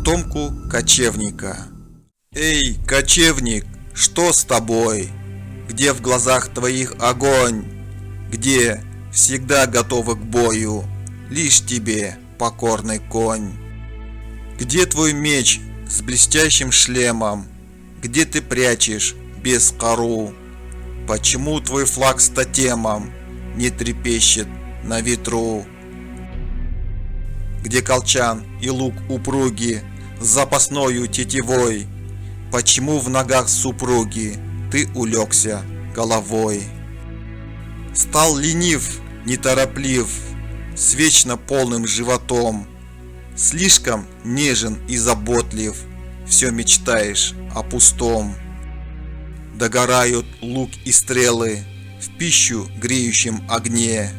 потомку кочевника. Эй, кочевник, что с тобой? Где в глазах твоих огонь? Где всегда готовы к бою лишь тебе покорный конь? Где твой меч с блестящим шлемом? Где ты прячешь без кору? Почему твой флаг с тотемом не трепещет на ветру? Где колчан и лук упруги с запасною тетивой? Почему в ногах супруги ты улегся головой? Стал ленив, нетороплив, с вечно полным животом, слишком нежен и заботлив, все мечтаешь о пустом. Догорают лук и стрелы в пищу греющем огне.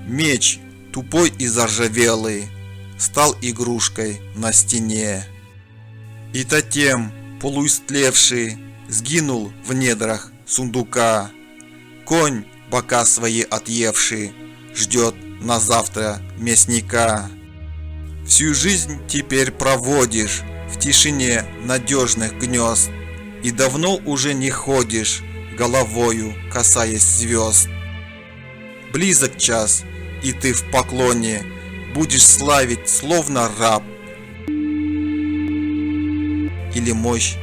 Меч, тупой и заржавелый, стал игрушкой на стене. И тотем, полуистлевший, сгинул в недрах сундука. Конь, бока свои отъевший, ждет на завтра мясника. Всю жизнь теперь проводишь в тишине надежных гнезд, и давно уже не ходишь, головою касаясь звезд. Близок час, и ты в поклоне будешь славить словно раб или мощь